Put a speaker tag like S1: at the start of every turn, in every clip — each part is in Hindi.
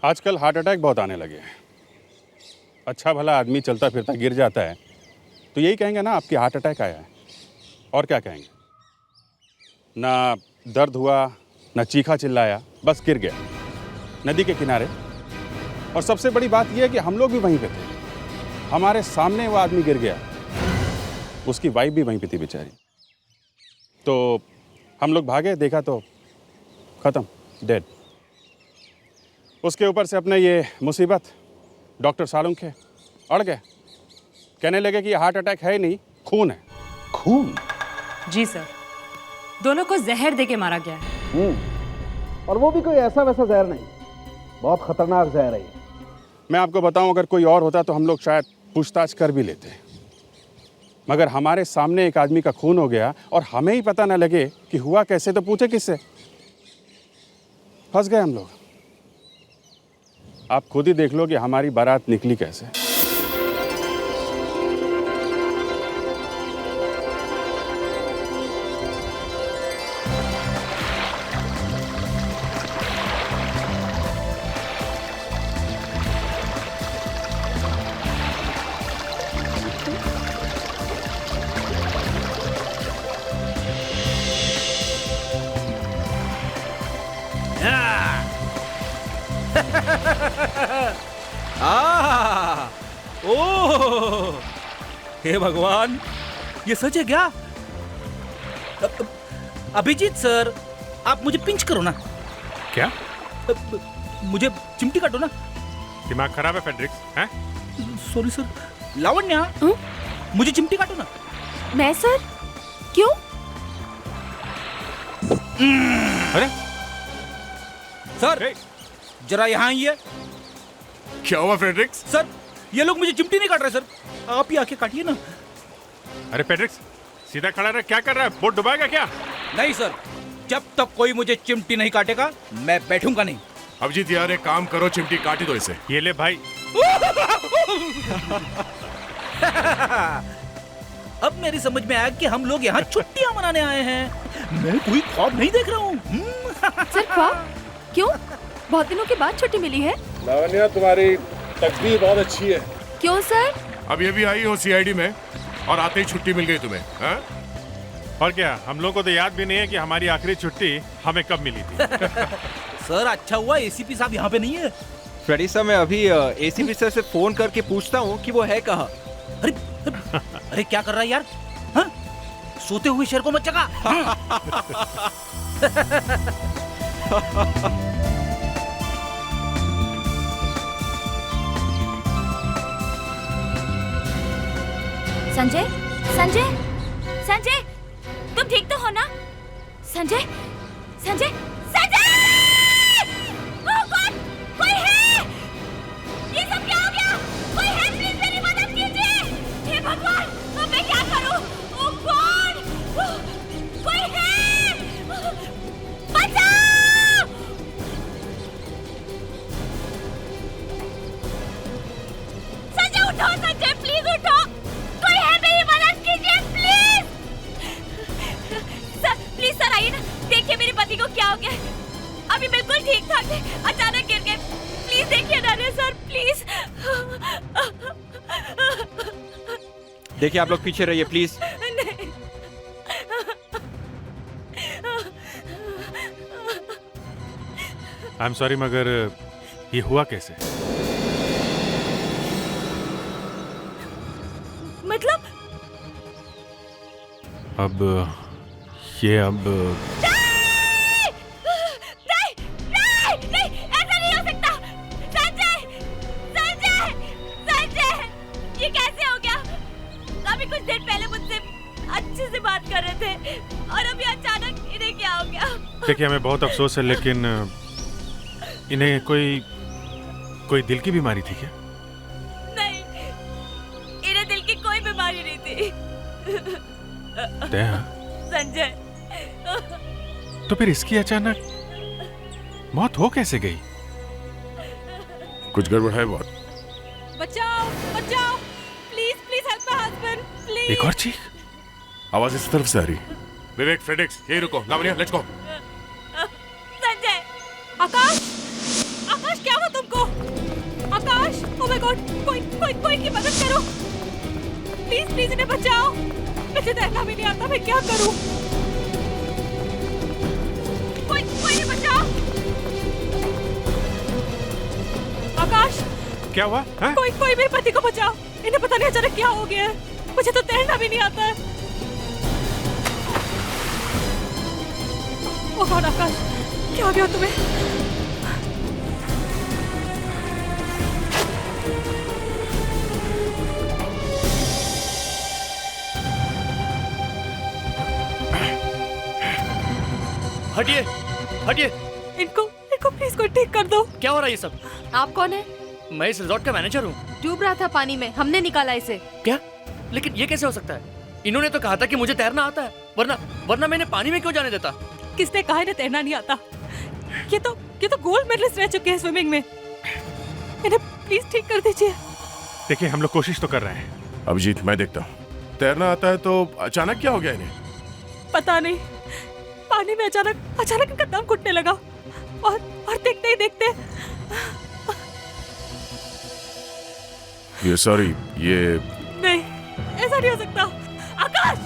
S1: आजकल हार्ट अटैक बहुत आने लगे हैं। अच्छा भला आदमी चलता फिरता गिर जाता है तो यही कहेंगे ना आपकी हार्ट अटैक आया है, और क्या कहेंगे। ना दर्द हुआ, ना चीखा चिल्लाया, बस गिर गया नदी के किनारे। और सबसे बड़ी बात यह है कि हम लोग भी वहीं पे थे, हमारे सामने वो आदमी गिर गया, उसकी वाइफ भी वहीं पे थी बेचारी। तो हम लोग भागे, देखा तो ख़त्म, डेड। उसके ऊपर से अपने ये मुसीबत डॉक्टर सालुंखे अड़ गए, कहने लगे कि ये हार्ट अटैक है ही नहीं, खून है।
S2: खून?
S3: जी सर, दोनों को जहर देके मारा गया है।
S2: और वो भी कोई ऐसा वैसा जहर नहीं, बहुत खतरनाक जहर है ये।
S1: मैं आपको बताऊं, अगर कोई और होता तो हम लोग शायद पूछताछ कर भी लेते, मगर हमारे सामने एक आदमी का खून हो गया और हमें ही पता न लगे कि हुआ कैसे, तो पूछे किससे। फंस गए हम लोग। आप खुद ही देख लो कि हमारी बारात निकली कैसे।
S4: ओह, हे भगवान, ये सच है क्या? अभिजीत सर, आप मुझे पिंच करो ना।
S5: क्या?
S4: मुझे चिमटी काटो ना।
S5: दिमाग खराब है फेड्रिक्स, हैं?
S4: Sorry sir. लावण्या, मुझे चिमटी काटो ना।
S3: मैं सर? क्यों?
S5: अरे
S4: सर, जरा यहाँ आइए।
S5: क्या हुआ फेड्रिक्स?
S4: सर, ये लोग मुझे चिमटी नहीं काट रहे सर, आप ही आके काटिए ना।
S5: अरे फेड्रिक्स, सीधा खड़ा रह, क्या कर रहा है? बोट डुबाएगा क्या?
S4: नहीं सर, जब तक कोई मुझे चिमटी नहीं काटेगा मैं बैठूंगा नहीं।
S6: अभिजीत यार, एक काम करो, चिमटी काटी दो इसे।
S5: ये ले भाई।
S4: अब मेरी समझ में आया कि हम लोग यहाँ छुट्टियां मनाने आए हैं। मैं कोई ख्वाब नहीं देख रहा हूँ।
S3: सर ख्वाब? क्यों? बहुत दिनों के बाद छुट्टी मिली है।
S6: लावण्या, तुम्हारी तकदीर बहुत अच्छी है।
S3: क्यों सर?
S6: अब ये भी आई हो सीआईडी में और आते ही छुट्टी मिल गई तुम्हें, हाँ?
S5: और क्या, हम लोग को तो याद भी नहीं है कि हमारी आखिरी छुट्टी हमें कब मिली थी।
S4: सर, अच्छा हुआ एसीपी साहब यहाँ पे नहीं है।
S7: फ्रेडी सर, मैं अभी एसीपी सर से फोन करके पूछता हूँ कि वो है कहाँ।
S4: अरे अरे, क्या कर रहा है यार? हाँ? सोते हुए शेर को मत जगा।
S8: संजय, संजय, संजय, तुम ठीक तो हो ना? संजय, संजय, संजय! ओह गॉड, कोई है? ये सब क्या हो गया? कोई है? प्लीज मेरी मदद कीजिए। हे भगवान, अब मैं क्या करूं? ओह गॉड, कोई है? बचाओ! संजय उठो, संजय प्लीज उठो। कोई है, मेरी मदद कीजिए प्लीज। सर, प्लीज सर आइए ना, देखिए मेरे पति को क्या हो गया। अभी बिल्कुल ठीक ठाक थे, अचानक गिर गए। प्लीज देखिए ना रे सर, प्लीज।
S7: देखिए, आप लोग पीछे रहिए प्लीज।
S8: नहीं।
S5: आई एम सॉरी, मगर ये हुआ कैसे?
S8: मतलब?
S5: अब ये अब
S8: नहीं, नहीं, नहीं, ऐसा नहीं हो सकता। संजय, संजय, संजय, ये कैसे हो गया? अभी कुछ देर पहले मुझसे अच्छे से बात कर रहे थे और अभी अचानक इन्हें क्या हो गया?
S5: देखिए, हमें बहुत अफसोस है, लेकिन इन्हें कोई दिल की बीमारी थी क्या?
S8: नहीं, इन्हें दिल की कोई बीमारी नहीं थी। संजय,
S5: तो फिर इसकी अचानक मौत हो कैसे गई?
S6: कुछ गड़बड़ है बहुत।
S8: बचाओ, बचाओ, please please help my husband, please.
S5: एक और चीख।
S6: आवाज इस तरफ से आ रही। विवेक, फ्रेडिक्स, यही रुको। Lavanya, let's go.
S8: संजय, आकाश, आकाश क्या हुआ तुमको? गॉड, कोई कोई कोई की मदद करो, प्लीज प्लीज इन्हें बचाओ। मुझे तैरना भी नहीं आता, मैं क्या करूं? कोई कोई इन्हें बचाओ। आकाश,
S5: क्या हुआ? हाँ?
S8: कोई कोई मेरे पति को बचाओ, इन्हें पता नहीं अचानक क्या हो गया है, मुझे तो तैरना भी नहीं आता है। ओह गॉड आकाश, क्या हो गया तुम्हें?
S9: हटिए हटिए।
S8: इनको इनको प्लीज कोई ठीक कर दो।
S9: क्या हो रहा है ये सब?
S3: आप कौन है?
S9: मैं इस रिजॉर्ट का मैनेजर हूँ।
S3: डूब रहा था पानी में, हमने निकाला इसे।
S9: क्या? लेकिन ये कैसे हो सकता है? इन्होंने तो कहा था कि मुझे तैरना आता है, वरना मैंने पानी में क्यों जाने देता?
S8: किसने कहा इन्हें तैरना नहीं आता? ये तो गोल्ड मेडलिस्ट रह चुके हैं स्विमिंग में। इन्हें प्लीज ठीक कर दीजिए।
S5: देखिए हम लोग कोशिश तो कर रहे हैं।
S6: अभिजीत, मैं देखता हूँ। तैरना आता है तो अचानक क्या हो गया इन्हें?
S8: पता नहीं, पानी में अचानक इनका दम घुटने लगा और देखते ही देखते
S6: ये सॉरी, ये
S8: नहीं, ऐसा नहीं हो सकता आकाश,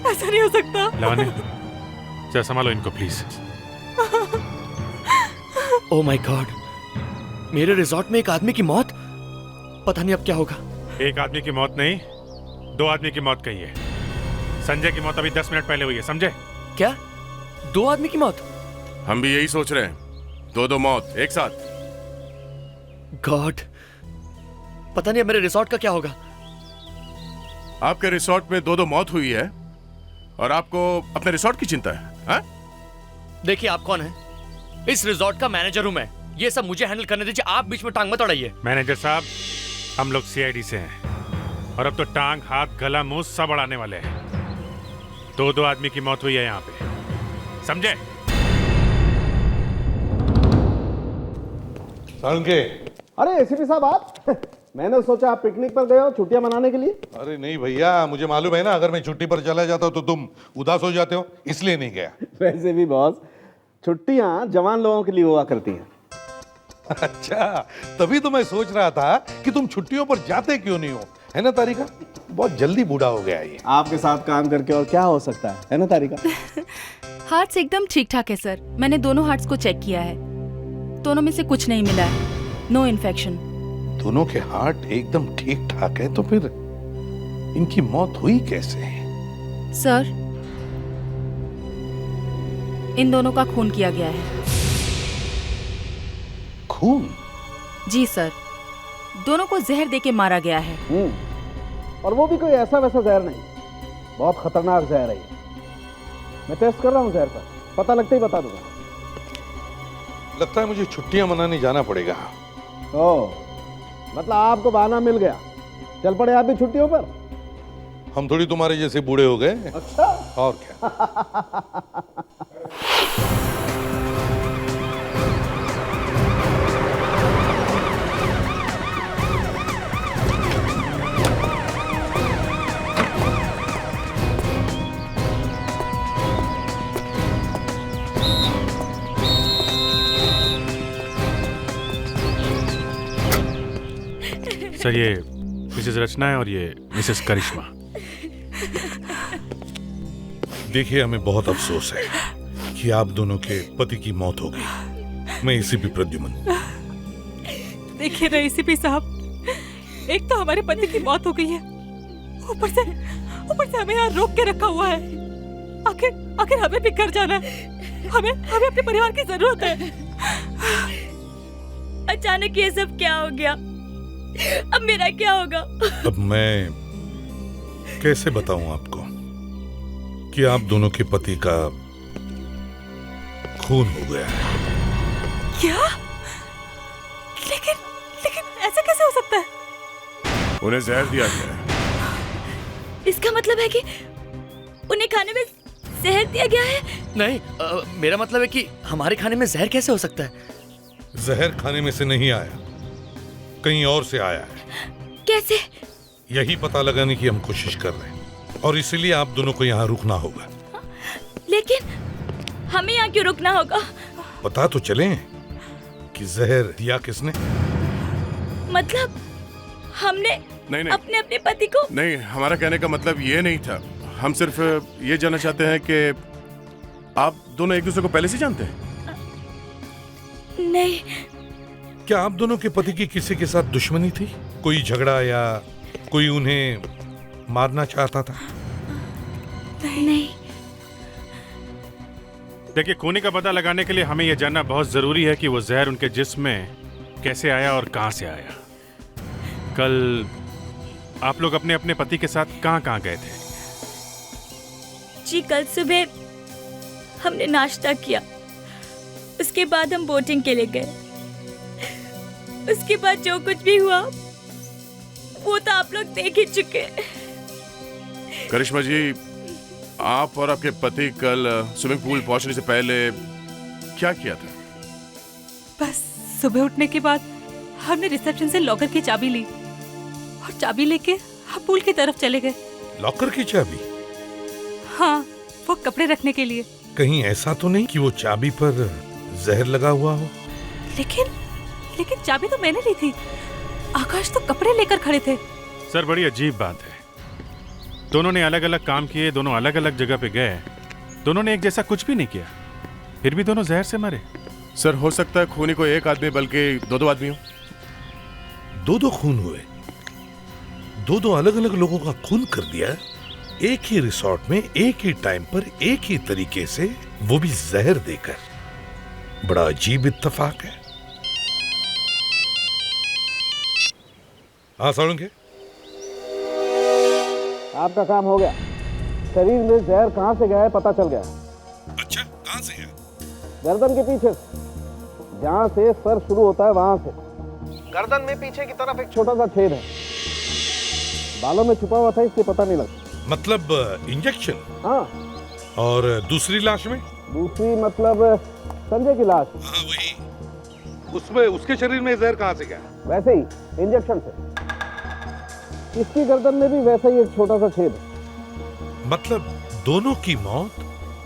S8: ऐसा नहीं हो सकता।
S5: लावण्य, जरा संभालो इनको प्लीज।
S9: ओह माय गॉड, मेरे रिजॉर्ट में एक आदमी की मौत। पता नहीं अब क्या होगा।
S5: एक आदमी की मौत नहीं, 2 आदमी की मौत कही है। संजय की मौत अभी 10 मिनट पहले हुई है, समझे?
S9: क्या? 2 आदमी की मौत?
S6: हम भी यही सोच रहे हैं, 2 मौत एक साथ।
S9: गॉड, पता नहीं अब मेरे रिजॉर्ट का क्या होगा।
S6: आपके रिसोर्ट में 2 मौत हुई है और आपको अपने रिसोर्ट की चिंता है, हाँ?
S9: देखिए आप कौन है? इस रिजॉर्ट का मैनेजर हूं मैं। ये सब मुझे हैंडल करने दीजिए, आप बीच में टांग मत अड़ाइए।
S5: मैनेजर साहब, हम लोग सीआईडी से हैं और अब तो टांग, हाथ, गला, मुंह सब अड़ाने वाले हैं। 2 आदमी की मौत हुई है यहाँ पे, समझे?
S10: संगे,
S2: अरे एसीपी साहब आप मैंने सोचा आप पिकनिक पर गए हो छुट्टियां मनाने के लिए।
S10: अरे नहीं भैया, मुझे मालूम है ना, अगर मैं छुट्टी पर चला जाता तो तुम उदास हो जाते हो, इसलिए नहीं गया।
S2: वैसे भी बॉस, छुट्टियां जवान लोगों के लिए हुआ करती हैं।
S10: अच्छा, तभी तो मैं सोच रहा था कि तुम छुट्टियों पर जाते क्यों नहीं हो, है ना तारिका? बहुत जल्दी बूढ़ा हो गया ये।
S2: आपके साथ काम करके और क्या हो सकता है ना तारिका?
S8: हार्ट्स एकदम ठीक ठाक है सर, मैंने दोनों हार्ट्स को चेक किया है, दोनों में से कुछ नहीं मिला है, नो इन्फेक्शन।
S10: दोनों के हार्ट एकदम ठीक ठाक है, तो फिर इनकी मौत हुई कैसे?
S8: सर, इन दोनों का खून किया गया है।
S2: खून?
S8: जी सर, दोनों को जहर देके मारा गया है।
S2: और वो भी कोई ऐसा वैसा जहर नहीं, बहुत खतरनाक जहर है ये। मैं टेस्ट कर रहा हूँ जहर पर, पता लगते ही बता दूंगा।
S10: लगता है मुझे छुट्टियां मनाने जाना पड़ेगा।
S2: ओह, मतलब आपको बहाना मिल गया, चल पड़े आप भी छुट्टियों पर।
S10: हम थोड़ी तुम्हारे जैसे बूढ़े हो गए।
S2: अच्छा,
S10: और क्या।
S5: सर, ये मिसेस रचना है और ये मिसेस करिश्मा।
S10: देखिए, हमें बहुत अफसोस है कि आप दोनों के पति की मौत हो गई। मैं एसीपी प्रद्युमन।
S8: देखिए ना एसीपी साहब, एक तो हमारे पति की मौत हो गई है, ऊपर से हमें यहाँ रोक के रखा हुआ है। आखिर हमें भी घर जाना है, हमें अपने परिवार की जरूरत है।
S11: अचानक ये सब क्या हो गया? अब मेरा क्या होगा?
S10: अब मैं कैसे बताऊं आपको कि आप दोनों के पति का खून हो गया है।
S8: क्या? लेकिन ऐसा कैसे हो सकता है?
S6: उन्हें जहर दिया गया है।
S11: इसका मतलब है कि उन्हें खाने में जहर दिया गया है?
S9: नहीं, मेरा मतलब है कि हमारे खाने में जहर कैसे हो सकता है?
S10: जहर खाने में से नहीं आया, कहीं और से आया है।
S11: कैसे?
S10: यही पता लगाने की हम कोशिश कर रहे हैं और इसीलिए आप दोनों को यहाँ रुकना होगा।
S11: लेकिन हमें यहाँ क्यों रुकना होगा?
S10: पता तो चले कि जहर दिया किसने।
S11: मतलब हमने
S6: नहीं
S11: अपने अपने पति को।
S6: नहीं, हमारा कहने का मतलब ये नहीं था। हम सिर्फ ये जानना चाहते हैं कि आप दोनों एक दूसरे को पहले से जानते हैं?
S11: नहीं।
S10: क्या आप दोनों के पति की किसी के साथ दुश्मनी थी? कोई झगड़ा या कोई उन्हें मारना चाहता था?
S11: नहीं।
S5: देखिए, खूनी का पता लगाने के लिए हमें यह जानना बहुत जरूरी है कि वो जहर उनके जिस्म में कैसे आया और कहां से आया। कल आप लोग अपने अपने पति के साथ कहां गए थे?
S11: जी, कल सुबह हमने नाश्ता किया, उसके बाद हम बोटिंग के लिए गए। उसके बाद जो कुछ भी हुआ वो तो आप लोग देख ही चुके।
S6: करिश्मा जी, आप और आपके पति कल स्विमिंग पूल पहुंचने से पहले क्या किया था?
S3: बस सुबह उठने के बाद हमने रिसेप्शन से लॉकर की चाबी ली और चाबी लेके हम पूल की तरफ चले गए।
S10: लॉकर की चाबी?
S3: हाँ, वो कपड़े रखने के लिए।
S10: कहीं ऐसा तो नहीं कि वो चाबी पर जहर लगा हुआ हो?
S3: लेकिन चाबी तो मैंने ली थी। आकाश तो कपड़े लेकर खड़े थे।
S5: सर, बड़ी अजीब बात है। दोनों ने अलग अलग काम किए, दोनों अलग अलग जगह पे गए, दोनों ने एक जैसा कुछ भी नहीं किया, फिर भी दोनों जहर से मरे।
S6: सर, हो सकता है खूनी को एक आदमी बल्कि दो आदमी हो।
S10: दो खून हुए? दो अलग अलग लोगों का खून कर दिया एक ही रिसोर्ट में, एक ही टाइम पर, एक ही तरीके से, वो भी जहर देकर। बड़ा अजीब इत्तेफाक है। हाँ सालुंके,
S2: आपका काम हो गया। शरीर में जहर कहाँ से गया है पता चल गया।
S10: अच्छा, कहाँ से है?
S2: गर्दन के पीछे से, जहाँ से सर शुरू होता है वहां से गर्दन में पीछे की तरफ एक छोटा सा छेद है। बालों में छुपा हुआ था, इसलिए पता नहीं लगा।
S10: मतलब इंजेक्शन?
S2: हाँ।
S10: और दूसरी लाश में?
S2: दूसरी मतलब संजय की लाश।
S10: हाँ वही। उसमें उसके शरीर में जहर कहाँ से गया?
S2: वैसे ही इंजेक्शन से। इसकी गर्दन में भी वैसा ही एक छोटा सा छेद है।
S10: मतलब दोनों की मौत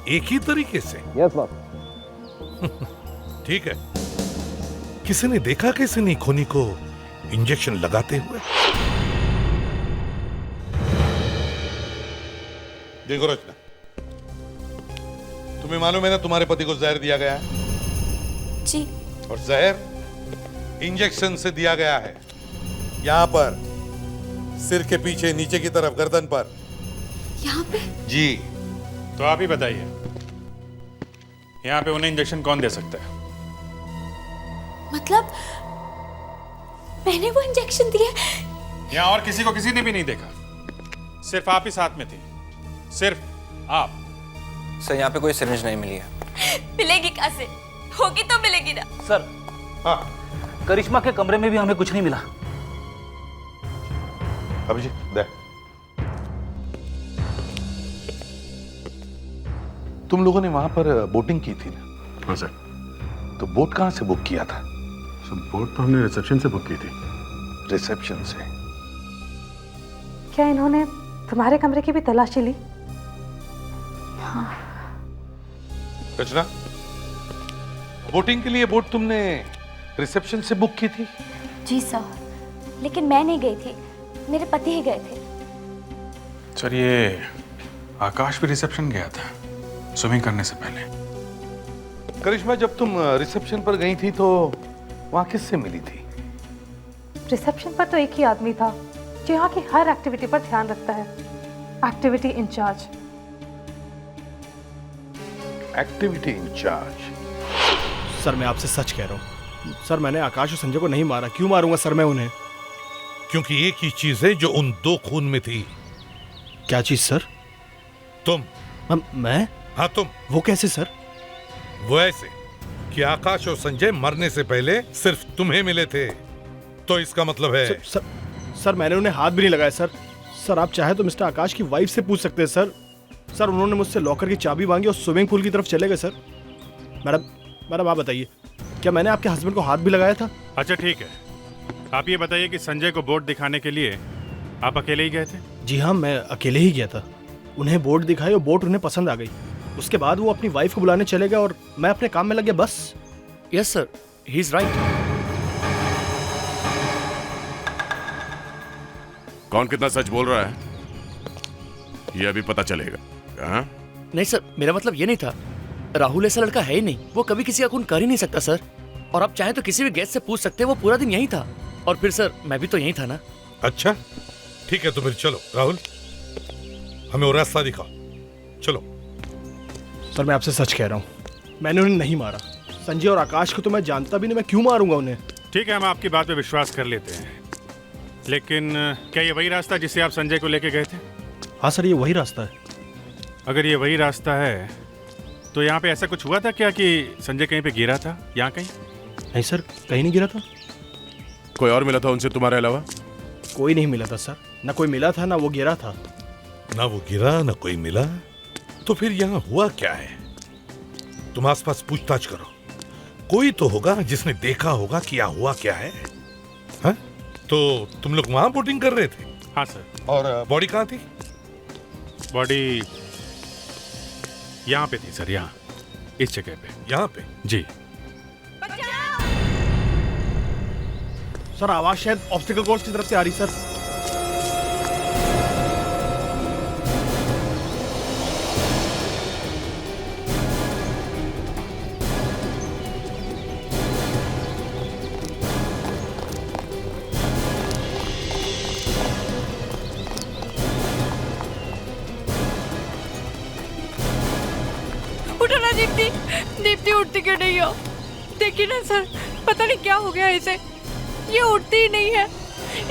S10: एक ही तरीके से?
S2: Yes boss.
S10: ठीक है। किसी ने देखा किसी ने खूनी को इंजेक्शन लगाते हुए? देखो रचना, तुम्हें मालूम है ना तुम्हारे पति को जहर दिया गया है?
S11: जी।
S10: और जहर इंजेक्शन से दिया गया है। यहां पर सिर के पीछे, नीचे की तरफ, गर्दन पर।
S11: यहाँ पे?
S10: जी।
S5: तो आप ही बताइए, यहाँ पे उन्हें इंजेक्शन कौन दे सकता है?
S11: मतलब मैंने वो इंजेक्शन दिया?
S5: यहाँ और किसी को किसी ने भी नहीं देखा, सिर्फ आप ही साथ में थी, सिर्फ आप।
S12: सर, यहाँ पे कोई सिरिंज नहीं मिली है।
S11: मिलेगी कहाँ से? होगी तो मिलेगी ना।
S4: सर,
S10: हाँ,
S4: करिश्मा के कमरे में भी हमें कुछ नहीं मिला।
S10: अभिजीत दे। तुम लोगों ने वहां पर बोटिंग की थी ना?
S1: हाँ सर।
S10: तो बोट कहां से बुक किया था?
S1: सर, बोट तो हमने रिसेप्शन से बुक की थी।
S10: रिसेप्शन से?
S3: क्या इन्होंने तुम्हारे कमरे की भी तलाशी ली?
S11: हाँ।
S10: रचना, बोटिंग के लिए बोट तुमने रिसेप्शन से बुक की थी?
S8: जी सर, लेकिन मैं नहीं गई थी, मेरे पति ही गए थे।
S1: सर, ये आकाश भी रिसेप्शन गया था स्विमिंग करने से पहले।
S10: करिश्मा, जब तुम रिसेप्शन पर गई थी तो वहां किससे मिली थी?
S3: रिसेप्शन पर तो एक ही आदमी था जो यहाँ की हर एक्टिविटी पर ध्यान रखता है। Activity incharge.
S10: Activity incharge?
S9: Sir, मैं आपसे सच कह रहा हूँ सर, मैंने आकाश और संजय को नहीं मारा। क्यों मारूंगा सर मैं उन्हें?
S10: क्योंकि एक ही चीज है जो उन दो खून में थी।
S9: क्या चीज सर?
S10: तुम।
S9: मैं?
S10: हाँ तुम।
S9: वो कैसे सर?
S10: वो ऐसे कि आकाश और संजय मरने से पहले सिर्फ तुम्हें मिले थे, तो इसका मतलब है
S9: सर, मैंने उन्हें हाथ भी नहीं लगाया सर। सर, आप चाहे तो मिस्टर आकाश की वाइफ से पूछ सकते हैं सर। सर, उन्होंने मुझसे लॉकर की चाबी मांगी और स्विमिंग पूल की तरफ चले गए सर। मैडम आप बताइए, क्या मैंने आपके हस्बैंड को हाथ भी लगाया था?
S5: अच्छा ठीक है, आप ये बताइए कि संजय को बोर्ड दिखाने के लिए आप अकेले ही गए थे?
S9: जी हाँ, मैं अकेले ही गया था। उन्हें बोर्ड दिखाई और बोट उन्हें पसंद आ गई। उसके बाद वो अपनी वाइफ को बुलाने चले गए और मैं अपने काम में लग गया, बस। Yes sir, he is right.
S6: कौन कितना सच बोल रहा है ये अभी पता चलेगा। हाँ?
S13: नहीं सर, मेरा मतलब ये नहीं था। राहुल ऐसा लड़का है ही नहीं, वो कभी किसी का खून कर ही नहीं सकता सर। और आप चाहे तो किसी भी गेस्ट से पूछ सकते हैं, वो पूरा दिन यहीं था। और फिर सर मैं भी तो यहीं था ना।
S10: अच्छा ठीक है, तो फिर चलो राहुल, हमें वो रास्ता दिखाओ, चलो।
S9: सर मैं आपसे सच कह रहा हूँ, मैंने उन्हें नहीं मारा। संजय और आकाश को तो मैं जानता भी नहीं, मैं क्यों मारूंगा उन्हें।
S5: ठीक है, हम आपकी बात पे विश्वास कर लेते हैं, लेकिन क्या ये वही रास्ता जिसे आप संजय को लेके गए थे?
S9: हाँ सर, ये वही रास्ता है।
S5: अगर ये वही रास्ता है तो यहाँ पे ऐसा कुछ हुआ था क्या कि संजय कहीं पे गिरा था? यहाँ कहीं?
S9: नहीं सर, कहीं नहीं गिरा था।
S6: कोई और मिला था उनसे तुम्हारे अलावा?
S9: कोई नहीं मिला था सर, ना कोई मिला था ना वो गिरा था।
S10: ना वो गिरा ना कोई मिला, तो फिर यहाँ हुआ क्या है? तुम आसपास पूछताछ करो, कोई तो होगा जिसने देखा होगा कि यहाँ हुआ क्या है। हाँ? तो तुम लोग वहां बोटिंग कर रहे थे?
S5: हाँ सर।
S10: और बॉडी कहाँ थी?
S5: बॉडी यहाँ पे थी सर, यहाँ इस जगह पे।
S10: यहाँ पे?
S5: जी
S9: सर आवाज शायद ऑब्स्टिकल कोर्स की तरफ से आ रही सर।
S3: उठो ना दीप्ति, दीप्ति उठती क्यों नहीं हो? देखिए ना सर, पता नहीं क्या हो गया इसे, ये उठती ही नहीं है।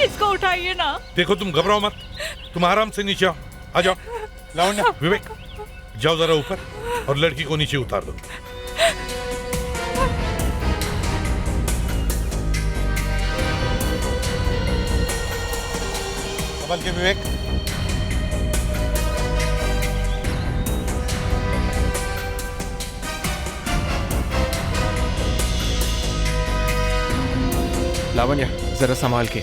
S3: इसको उठाइए ना।
S10: देखो तुम घबराओ मत, तुम आराम से नीचे आओ, आ जाओ। लावण्या, विवेक जाओ जरा ऊपर और लड़की को नीचे उतार दो। संभल के विवेक।
S7: लावण्या जरा संभाल के।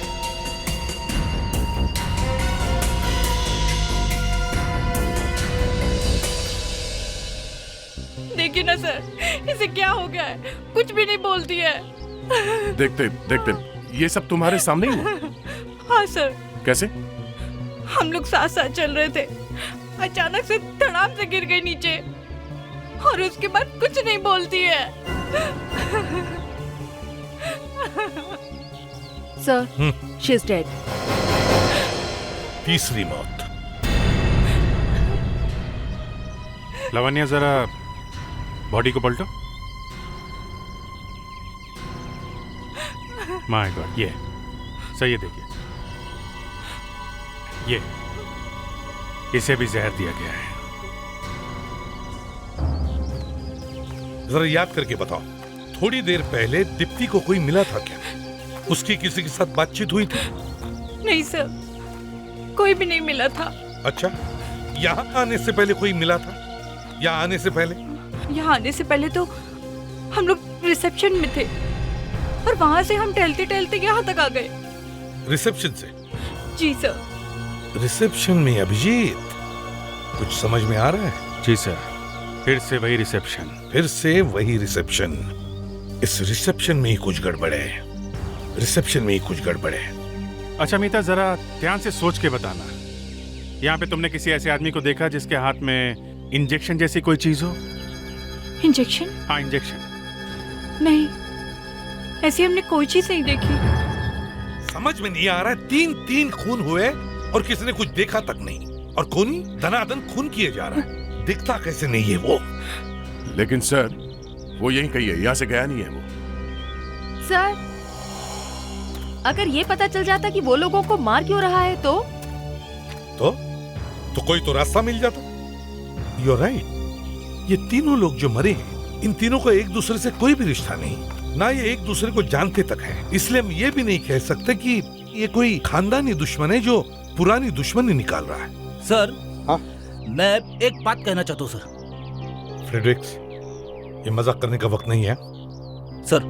S3: देखिए ना सर, इसे क्या हो गया है, कुछ भी नहीं बोलती है।
S6: देखते देखते ये सब तुम्हारे सामने ही हुआ?
S3: हाँ सर।
S6: कैसे?
S3: हम लोग साथ साथ चल रहे थे, अचानक से धड़ाम से गिर गई नीचे और उसके बाद कुछ नहीं बोलती है।
S14: Sir, she is dead.
S10: तीसरी मौत।
S5: लावण्या जरा बॉडी को पलटो। माय गॉड, ये सही है, देखिए ये इसे भी जहर दिया गया है।
S10: जरा याद करके बताओ, थोड़ी देर पहले दीप्ति को कोई मिला था क्या? उसकी किसी के साथ बातचीत हुई थी?
S3: नहीं सर, कोई भी नहीं मिला था।
S10: अच्छा, यहाँ आने से पहले कोई मिला था? यहाँ आने से पहले?
S3: यहाँ आने से पहले तो हम लोग रिसेप्शन में थे और वहाँ से हम टहलते टहलते यहाँ तक आ गए।
S10: रिसेप्शन से?
S3: जी सर।
S10: रिसेप्शन में अभिजीत, कुछ समझ में आ रहा है?
S5: जी सर, फिर से वही रिसेप्शन।
S10: फिर से वही रिसेप्शन। इस रिसेप्शन में ही कुछ गड़बड़ है, रिसेप्शन में ही कुछ गड़बड़ है।
S5: अच्छा मीता, जरा ध्यान से सोच के बताना, यहाँ पे तुमने किसी ऐसे आदमी को देखा जिसके हाथ में इंजेक्शन जैसी कोई चीज हो?
S3: इंजेक्शन?
S5: हाँ इंजेक्शन।
S3: नहीं, ऐसी हमने कोई चीज नहीं देखी।
S10: समझ में नहीं आ रहा है, 3 खून हुए और किसी ने कुछ देखा तक नहीं, और खूनी धनाधन खून किए जा रहा है, दिखता कैसे नहीं है वो?
S6: लेकिन सर वो यहीं कहीं है, यहाँ से गया नहीं है वो।
S14: सर, अगर ये पता चल जाता कि वो लोगों को मार क्यों रहा है तो
S10: कोई तो रास्ता मिल जाता। You're right, ये तीनों लोग जो मरे हैं, इन तीनों को एक दूसरे से कोई भी रिश्ता नहीं, ना ये एक दूसरे को जानते तक है। इसलिए हम ये भी नहीं कह सकते कि ये कोई खानदानी दुश्मन है जो पुरानी दुश्मनी निकाल रहा है।
S4: सर, हाँ? मैं एक बात कहना चाहता हूँ सर।
S10: फ्रेडरिक्स, ये मजाक करने का वक्त नहीं है।
S4: सर,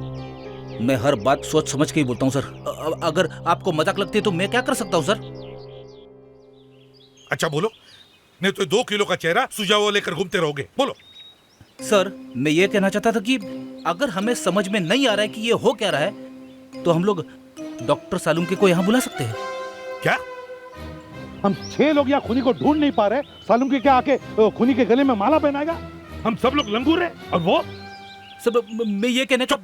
S4: मैं हर बात सोच समझ के ही बोलता हूँ सर। अगर आपको मजाक लगती है तो मैं क्या कर सकता हूँ सर?
S10: अच्छा बोलो, नहीं तो 2 किलो का चेहरा सुझाव वो लेकर घूमते रहोगे, बोलो।
S4: सर, मैं ये कहना चाहता था कि अगर हमें समझ में नहीं आ रहा है कि ये हो क्या रहा है, तो हम लोग डॉक्टर सालुंके को यहाँ बुला सकते हैं।
S10: क्या? हम 6 लोग यहाँ खुनी को ढूंढ नहीं पा रहे, सालुम के क्या आके खुनी के गले में माला पहनाएगा? हम सब लोग लंगूर हैं और वो
S4: सब मैं ये कहने का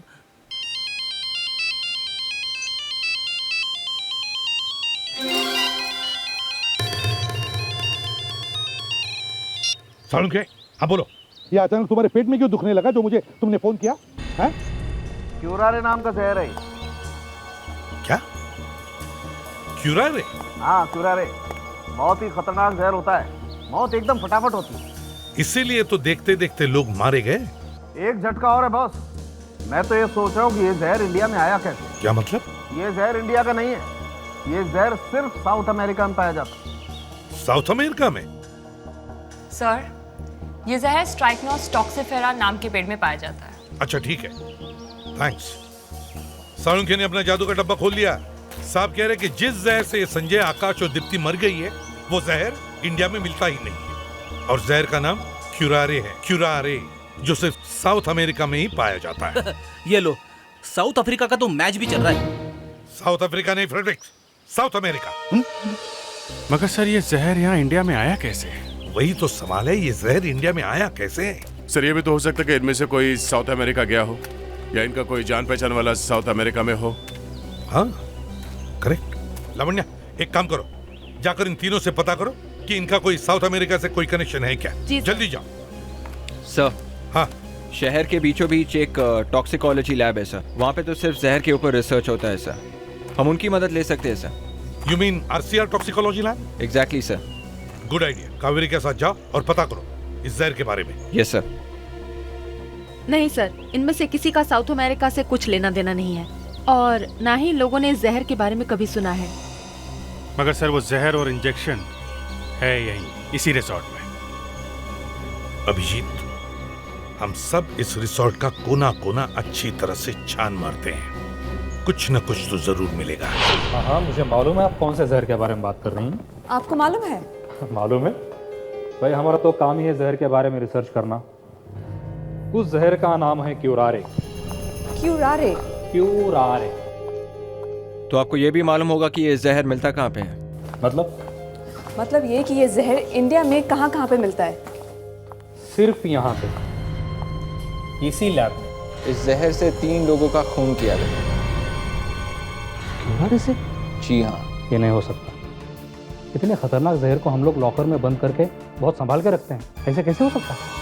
S10: सालुम के, हाँ बोलो, ये अचानक तुम्हारे पेट में क्यों दुखने लगा जो मुझे तुमने फोन किया है?
S2: क्यूरारे नाम का जहर है।
S10: क्या? क्यूरारे?
S2: हाँ क्यूरारे, बहुत ही खतरनाक जहर होता है, मौत एकदम फटाफट होती है।
S10: इसीलिए तो देखते देखते लोग मारे गए।
S2: एक झटका और है बॉस, मैं तो ये सोच रहा हूँ कि ये जहर इंडिया में आया कैसे।
S10: क्या मतलब?
S2: ये जहर इंडिया का नहीं है, ये जहर सिर्फ साउथ अमेरिका में पाया जाता है।
S10: साउथ अमेरिका में?
S3: सर, ये जहर स्ट्राइकनोस टॉक्सिफेरा नाम के पेड़ में पाया जाता है।
S10: अच्छा ठीक है, थैंक्स। सालुंखे ने अपना जादू का डब्बा खोल लिया। साहब कह रहे कि जिस जहर से संजय, आकाश और दीप्ति मर गई है, वो जहर इंडिया में मिलता ही नहीं है, और जहर का नाम क्यूरारे है। क्यूरारे, जो सिर्फ साउथ अमेरिका में ही पाया जाता है।
S4: ये लो, साउथ अफ्रीका का तो मैच भी चल रहा है।
S10: साउथ अफ्रीका नहीं फ्रेडरिक्स, साउथ अमेरिका।
S5: मगर सर, ये जहर यहाँ इंडिया में आया कैसे?
S10: वही तो सवाल है, ये जहर इंडिया में आया कैसे?
S6: सर ये भी तो हो सकता है कि इनमें से कोई साउथ अमेरिका गया हो, या इनका कोई जान पहचान वाला साउथ अमेरिका में हो।
S10: हाँ करेक्ट। लावण्या, एक काम करो, जाकर इन तीनों से पता करो कि इनका कोई साउथ अमेरिका से कोई कनेक्शन है क्या। जल्दी जाओ।
S7: सर,
S10: हाँ,
S7: शहर के बीचों बीच एक टॉक्सिकोलॉजी लैब है सर। वहाँ पे तो सिर्फ जहर के ऊपर रिसर्च होता है सर। हम उनकी मदद ले सकते हैं sir.
S10: You mean RCR toxicology lab?
S7: Exactly sir.
S10: Good idea. Kaveri के साथ जाओ और पता करो इस जहर के बारे में।
S7: Yes sir.
S14: नहीं सर, इनमें से किसी का साउथ अमेरिका से कुछ लेना देना नहीं है, और ना ही लोगों ने इस जहर के बारे में कभी सुना है।
S5: मगर सर, वो जहर और इंजेक्शन है यहीं, इसी रिसोर्ट में।
S10: अभिजीत, हम सब इस रिसोर्ट का कोना कोना अच्छी तरह से छान मारते हैं, कुछ न कुछ तो जरूर मिलेगा।
S15: हाँ, मुझे मालूम है आप कौन से जहर के बारे में बात कर रही हैं।
S16: आपको मालूम है?
S15: मालूम है भाई, हमारा तो काम ही है जहर के बारे में रिसर्च करना। उस जहर का नाम है क्यूरारे।
S16: क्यूरारे?
S15: क्यूरारे।
S7: तो आपको ये भी मालूम होगा कि ये जहर मिलता कहाँ पे है?
S16: मतलब ये कि ये जहर इंडिया में कहाँ कहाँ पे मिलता है?
S15: सिर्फ यहाँ पे, इसी लैब में।
S12: इस जहर से 3 लोगों का खून किया गया।
S15: क्यूरारे से?
S12: जी हाँ।
S15: ये नहीं हो सकता। इतने खतरनाक जहर को हम लोग लॉकर में बंद करके बहुत संभाल के रखते हैं, ऐसे कैसे हो सकता है?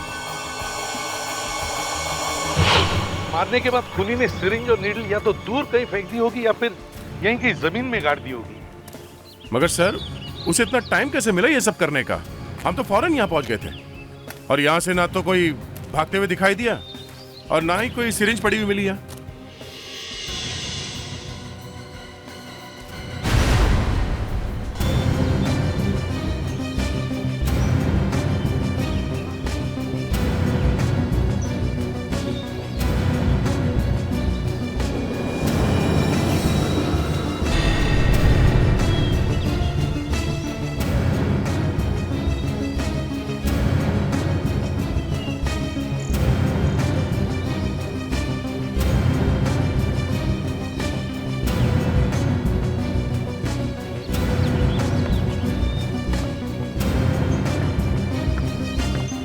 S10: मारने के बाद खूनी ने सिरिंज और नीडल या तो दूर कहीं फेंक दी होगी या फिर यहीं की जमीन में गाड़ दी होगी।
S6: मगर सर, उसे इतना टाइम कैसे मिला ये सब करने का? हम तो फौरन यहाँ पहुँच गए थे, और यहाँ से ना तो कोई भागते हुए दिखाई दिया और ना ही कोई सिरिंज पड़ी हुई मिली है।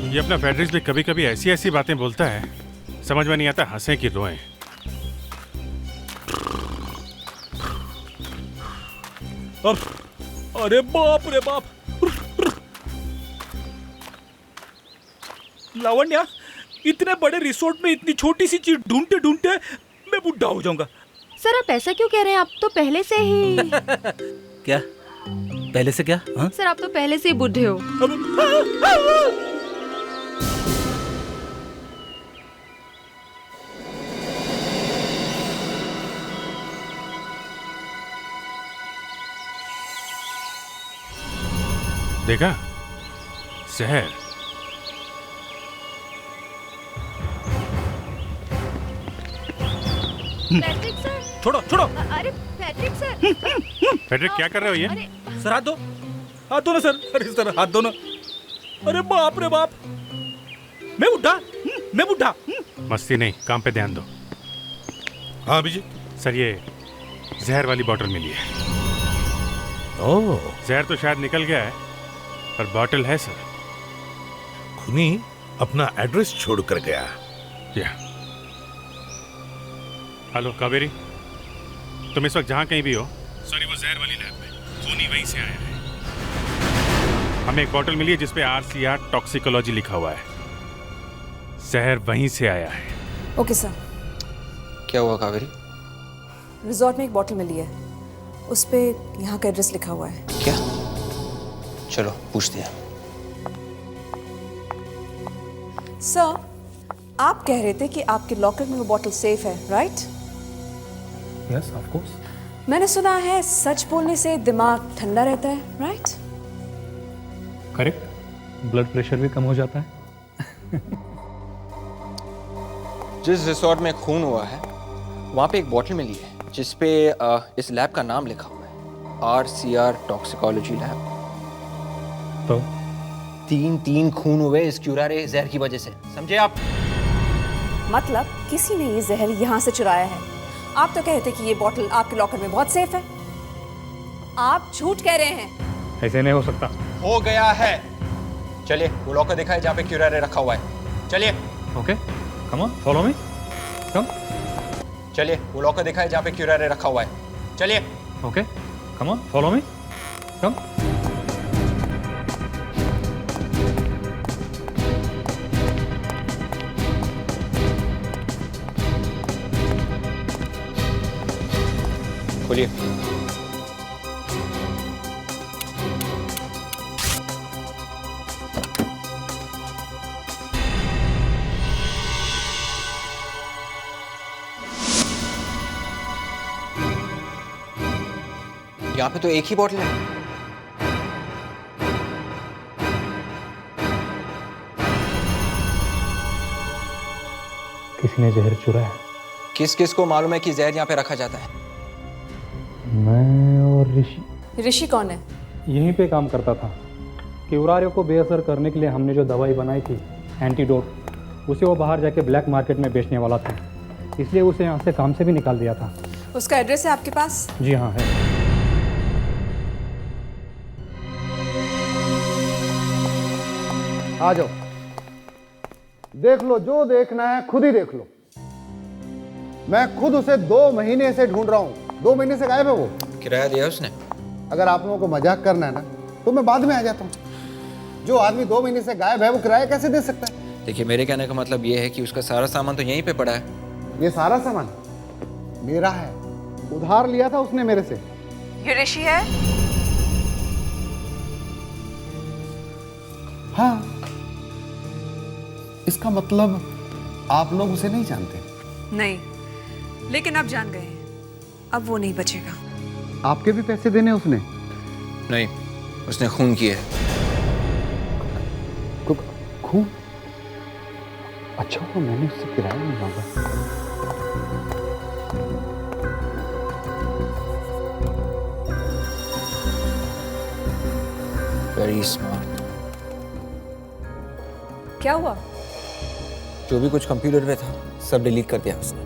S5: ये अपना फेडरिक्स भी कभी कभी ऐसी ऐसी बातें बोलता है, समझ में नहीं आता हंसे कि रोएं।
S4: अरे बाप रे बाप। लावण्या, इतने बड़े रिसोर्ट में इतनी छोटी सी चीज ढूंढते ढूंढते मैं बुढ़ा हो जाऊंगा।
S14: सर आप ऐसा क्यों कह रहे हैं? आप तो पहले से ही
S4: क्या? पहले से क्या? हाँ?
S14: सर आप तो पहले से ही बूढ़े हो।
S5: देखा? जहर।
S14: पैट्रिक सर,
S4: छोड़ो छोड़ो।
S14: अरे पैट्रिक सर।
S5: फेडरिक क्या कर रहे हो ये?
S4: सर हाथ दो, हाथ दो ना सर। अरे सर हाथ दो ना। अरे बाप रे बाप, मैं बुढ़ा, मैं बुढ़ा।
S5: मस्ती नहीं, काम पे ध्यान दो।
S10: हाँ अभिजीत।
S5: सर, ये जहर वाली बॉटल मिली है।
S10: ओह,
S5: जहर तो शायद निकल गया है, पर बॉटल है सर।
S10: खूनी अपना एड्रेस छोड़कर गया।
S5: या हेलो कावेरी, तुम इस वक्त जहां कहीं भी हो, सॉरी वो जहर वाली लैब में, खूनी वहीं से आया है। हमें एक बॉटल मिली है जिसपे RCR टॉक्सिकोलॉजी लिखा हुआ है। जहर वहीं से आया है।
S16: Okay sir.
S12: क्या हुआ कावेरी?
S16: रिजॉर्ट में एक बॉटल मिली है, उस पे यहाँ का एड्रेस लिखा हुआ है।
S12: क्या? चलो पूछते हैं।
S16: सर, आप कह रहे थे कि आपके लॉकर में वो बॉटल सेफ है, राइट?
S15: Yes of course.
S16: मैंने सुना है सच बोलने से दिमाग ठंडा रहता है, राइट?
S15: करेक्ट, ब्लड प्रेशर भी कम हो जाता है।
S7: जिस रिसोर्ट में खून हुआ है वहाँ पे एक बोतल मिली है जिसपे इस लैब का नाम लिखा हुआ है, RCR टॉक्सिकोलॉजी लैब।
S15: तो
S7: 3 खून हुए इस क्यूरारे जहर की वजह से, समझे आप?
S16: मतलब किसी ने ये जहर यहाँ से चुराया है। आप तो कहते कि ये बॉटल आपके लॉकर में बहुत सेफ है। आप झूठ कह रहे हैं।
S15: ऐसे नहीं हो सकता।
S7: हो गया है। चलिए वो लॉकर दिखाए जहाँ पे क्यूरारे रखा हुआ है। चलिए।
S15: Okay, come on, follow me. Come.
S7: चलिए वो लॉकर दिखाए जहाँ पे क्यूरारे रखा हुआ है। चलिए।
S15: Okay, come on, follow me. Come.
S7: खोलिए। यहाँ पे तो एक ही बोतल है।
S15: किसी ने जहर चुराया।
S7: किस किस को मालूम है कि जहर यहाँ पे रखा जाता है?
S15: मैं और ऋषि।
S16: ऋषि कौन है?
S15: यहीं पे काम करता था। क्यूरारे को बेअसर करने के लिए हमने जो दवाई बनाई थी, एंटीडोट, उसे वो बाहर जाके ब्लैक मार्केट में बेचने वाला था, इसलिए उसे यहाँ से काम से भी निकाल दिया था।
S16: उसका एड्रेस है आपके पास?
S15: जी हाँ है।
S2: आ जाओ, देख लो जो देखना है, खुद ही देख लो। मैं खुद उसे 2 महीने से ढूंढ रहा हूँ। 2 महीने से गायब है वो।
S12: किराया दिया उसने?
S2: अगर आप लोगों को मजाक करना है ना, तो मैं बाद में आ जाता हूँ। जो आदमी 2 महीने से गायब है वो किराया कैसे दे सकता है?
S12: देखिए, मेरे कहने का मतलब ये है कि उसका सारा सामान तो यहीं पे पड़ा है।
S2: ये सारा सामान मेरा है, उधार लिया था उसने मेरे से।
S16: ये ऋषि है?
S2: हाँ, इसका मतलब आप लोग उसे नहीं जानते?
S16: नहीं, लेकिन अब जान गए हैं। अब वो नहीं बचेगा।
S2: आपके भी पैसे देने उसने?
S12: नहीं, उसने खून किया है।
S2: खून? अच्छा हुआ मैंने उससे किराया नहीं मांगा।
S12: Very smart.
S16: क्या हुआ?
S12: जो भी कुछ कंप्यूटर पे था सब डिलीट कर दिया उसने।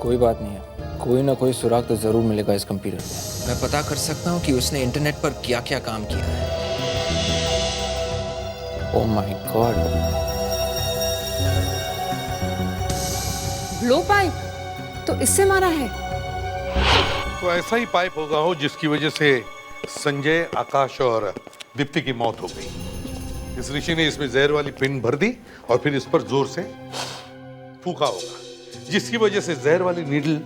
S12: कोई बात नहीं है, कोई ना कोई सुराग तो जरूर मिलेगा इस कंप्यूटर पे। मैं पता कर सकता हूँ कि उसने इंटरनेट पर क्या क्या काम किया है। Oh my God.
S16: Blow pipe? तो इससे मारा है?
S10: तो ऐसा ही पाइप होगा हो जिसकी वजह से संजय, आकाश और दीप्ति की मौत हो गई। इस ऋषि ने इसमें जहर वाली पिन भर दी और फिर इस पर जोर से फूका होगा, जिसकी वजह से जहर वाली नीडल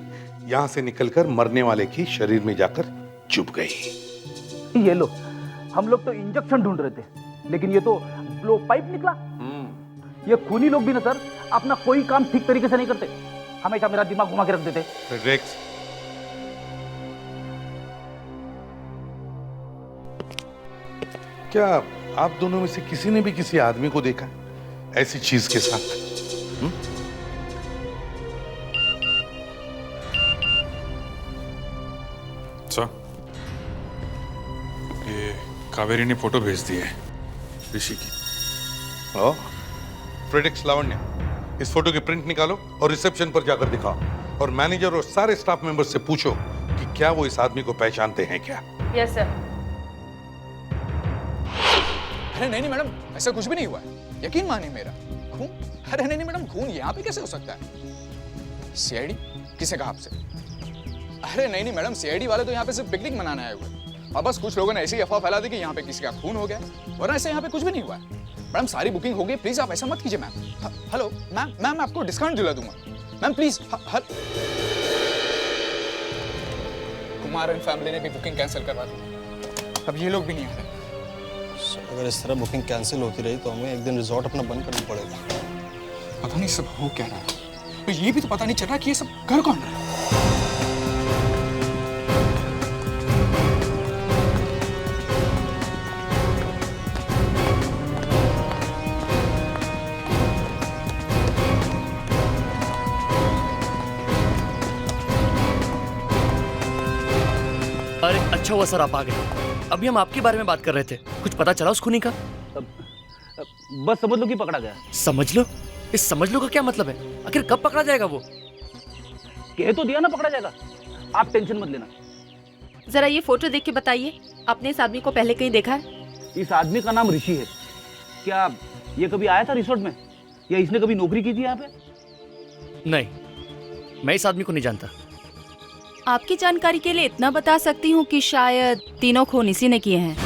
S10: यहां से निकलकर मरने वाले की शरीर में जाकर चुभ गई।
S4: ये लो, हम लोग तो इंजेक्शन ढूंढ रहे थे, लेकिन ये तो ब्लो पाइप निकला। ये खूनी लोग भी ना सर अपना कोई काम ठीक तरीके से नहीं करते, हमेशा मेरा दिमाग घुमा के रख देते।
S10: रेक्स, क्या आप दोनों में से किसी ने भी किसी आदमी को देखा ऐसी चीज के साथ?
S5: सर, ये कावेरी ने फोटो भेज दी है ऋषि की।
S10: फ्रेडिक्स लावण्य, इस फोटो की प्रिंट निकालो और रिसेप्शन पर जाकर दिखाओ। और मैनेजर और सारे स्टाफ मेंबर्स से पूछो कि क्या वो इस आदमी को पहचानते हैं क्या।
S14: Yes sir.
S7: अरे नहीं मैडम, ऐसा कुछ भी नहीं हुआ है, यकीन मानिए मेरा। खून? अरे नहीं मैडम, खून यहाँ पे कैसे हो सकता है? सीआईडी? किसे कहा आपसे? अरे नहीं मैडम, सीआईडी वाले तो यहाँ पे सिर्फ पिकनिक मनाने आए हुए, और बस कुछ लोगों ने ऐसी अफवाह फैला दी कि यहाँ पे किसी का खून हो गया, वरना ऐसे यहाँ पे कुछ भी नहीं हुआ है। मैडम सारी बुकिंग हो गई, प्लीज आप ऐसा मत कीजिए मैम। हेलो मैम, मैं आपको डिस्काउंट दिला दूंगा ma'am, please. Kumar and family ने भी बुकिंग कैंसिल करवा दी, अब ये लोग भी नहीं आ रहे।
S2: अगर इस तरह बुकिंग कैंसिल होती रही तो हमें एक दिन रिजॉर्ट अपना बंद करना पड़ेगा।
S7: पता नहीं सब हो क्या रहा है, तो ये भी तो पता नहीं चल रहा कि ये सब कर कौन रहा है।
S13: अरे अच्छा हुआ सर आप आ गए, अभी हम आपके बारे में बात कर रहे थे। कुछ पता चला उस खूनी का?
S4: बस समझ लो कि पकड़ा गया।
S13: समझ लो? इस समझ लो का क्या मतलब है? आखिर कब पकड़ा जाएगा वो?
S4: कह तो दिया ना पकड़ा जाएगा, आप टेंशन मत लेना।
S14: जरा ये फोटो देख के बताइए, आपने इस आदमी को पहले कहीं देखा है?
S4: इस आदमी का नाम ऋषि है। क्या ये कभी आया था रिसोर्ट में, या इसने कभी नौकरी की थी यहाँ पे?
S13: नहीं, मैं इस आदमी को नहीं जानता।
S14: आपकी जानकारी के लिए इतना बता सकती हूँ कि शायद तीनों खून इसी ने किए हैं।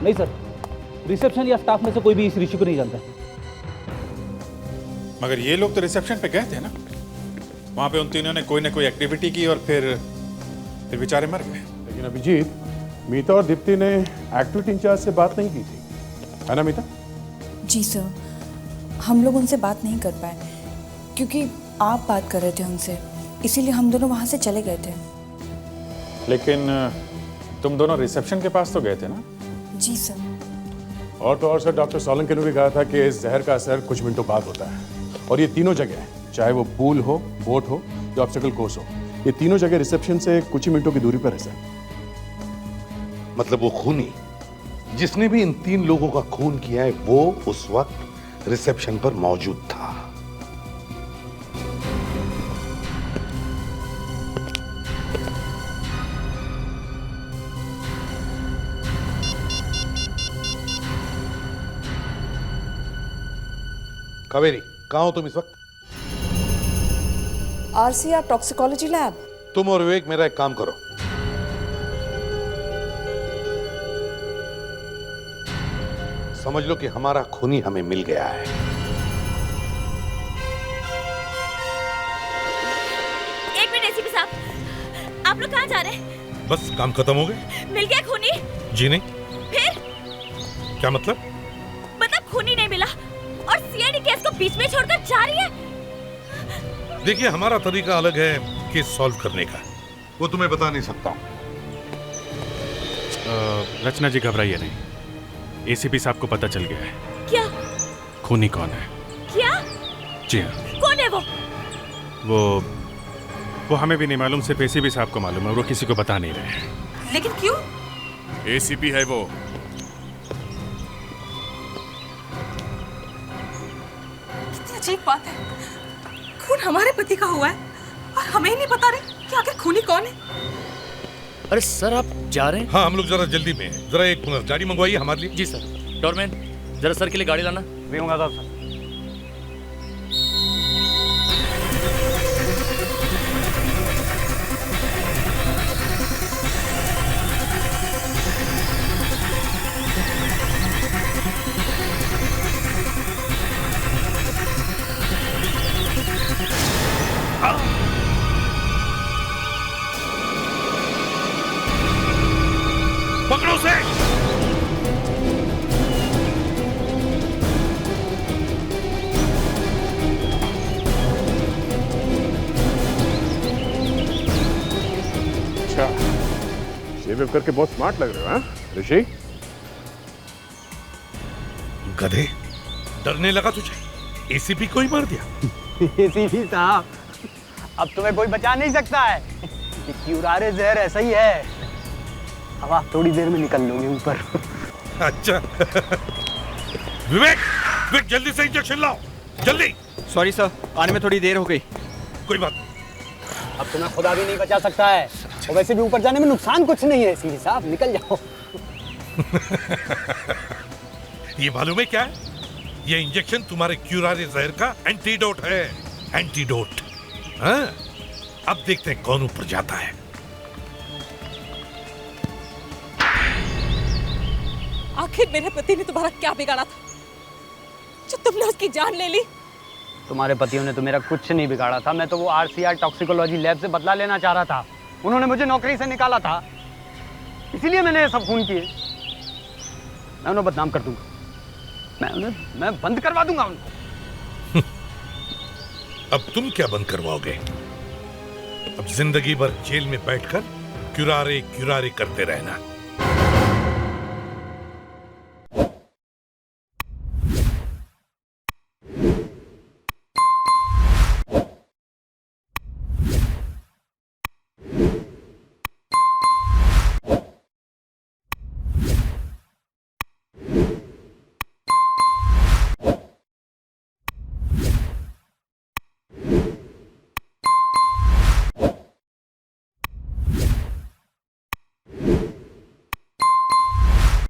S4: नहीं सर, रिसेप्शन या स्टाफ में से कोई भी इस ऋषि को नहीं जानता।
S1: मगर ये लोग तो रिसेप्शन पे गए थे ना, वहां पे उन तीनों ने कोई ना कोई एक्टिविटी की और फिर बेचारे मर गए।
S6: लेकिन अभिजीत, मीता और दीप्ति ने एक्टिविटी इंचार्ज से बात नहीं की थी, है ना मीता?
S17: जी सर, हम लोग उनसे बात नहीं कर पाए क्योंकि आप बात कर रहे थे उनसे, इसीलिए हम दोनों वहाँ से चले गए थे।
S1: लेकिन तुम दोनों रिसेप्शन के पास तो गए थे ना?
S17: जी सर।
S6: और तो और सर, डॉक्टर सोलंकी ने भी कहा था कि इस जहर का असर कुछ मिनटों बाद होता है, और ये तीनों जगह, चाहे वो पूल हो, बोट हो या ऑब्स्टेकल कोर्स हो, ये तीनों जगह रिसेप्शन से कुछ ही मिनटों की दूरी पर है सर।
S10: मतलब वो खूनी जिसने भी इन 3 लोगों का खून किया है वो उस वक्त रिसेप्शन पर मौजूद था। कावेरी, कहां हो तुम इस वक्त?
S16: RCR toxicology lab.
S10: तुम और विवेक मेरा एक काम करो, समझ लो कि हमारा खूनी हमें मिल गया है।
S11: एक मिनट एसीपी साहब, आप लोग कहाँ जा रहे हैं?
S10: बस काम खत्म हो गए।
S11: मिल गया खूनी?
S10: जी नहीं।
S11: फिर?
S10: क्या मतलब?
S11: मतलब खूनी नहीं मिला और सीआईडी केस को बीच में छोड़कर जा रही है।
S10: देखिए, हमारा तरीका अलग है केस सॉल्व करने का, वो तुम्हें बता नहीं सकता हूँ।
S5: रचना जी घबराइए नहीं, एसीपी साहब को पता चल गया है।
S11: क्या?
S5: खूनी कौन है?
S11: क्या?
S5: जी हाँ।
S11: कौन है
S5: वो हमें भी नहीं मालूम, सिर्फ एसीपी साहब को मालूम है, वो किसी को बता नहीं रहे हैं।
S11: लेकिन क्यों?
S6: एसीपी है वो।
S16: कितनी अजीब बात है, खून हमारे पति का हुआ है और हमें ही नहीं पता रहे कि आखिर खूनी कौन है।
S13: अरे सर आप जा रहे हैं?
S10: हाँ, हम लोग जरा जल्दी में हैं, जरा एक गाड़ी मंगवाइए हमारे लिए।
S13: जी सर। डोरमैन, जरा सर के लिए गाड़ी लाना।
S4: भी मंगाता हूं सर।
S10: पकड़ो से।
S6: अच्छा, शेव करके बहुत स्मार्ट लग रहे हो, हाँ ऋषि?
S10: गधे, डरने लगा तुझे? एसीपी को ही मार दिया।
S18: एसीपी साहब, अब तुम्हें कोई बचा नहीं सकता है, ये क्यूरारे जहर ऐसा ही है, अब आप थोड़ी देर में निकल लोगे ऊपर।
S10: अच्छा विवेक, विवेक जल्दी से इंजेक्शन लाओ, जल्दी।
S18: सॉरी सर, आने में थोड़ी देर हो गई।
S10: कोई बात।
S18: अब तुम्हें खुदा भी नहीं बचा सकता है, और वैसे भी ऊपर जाने में नुकसान कुछ नहीं है। सीधी साहब निकल जाओ।
S10: ये मालूम है क्या है? ये इंजेक्शन तुम्हारे क्यूरारे जहर का एंटीडोट है, एंटीडोट। हाँ? अब देखते हैं कौन ऊपर जाता है।
S16: आखिर मेरे पति ने तुम्हारा क्या बिगाड़ा था जो तुमने उसकी जान ले ली?
S18: तुम्हारे पतियों ने तो मेरा कुछ नहीं बिगाड़ा था। मैं तो वो आरसीआर टॉक्सिकोलॉजी लैब से बदला लेना चाह रहा था। उन्होंने मुझे नौकरी से निकाला था, इसीलिए मैंने ये सब खून किए। मैं उन्हें बदनाम कर दूंगा, मैं बंद करवा दूंगा उनको।
S10: अब तुम क्या बंद करवाओगे? अब जिंदगी भर जेल में बैठकर क्युरारे क्युरारे करते रहना।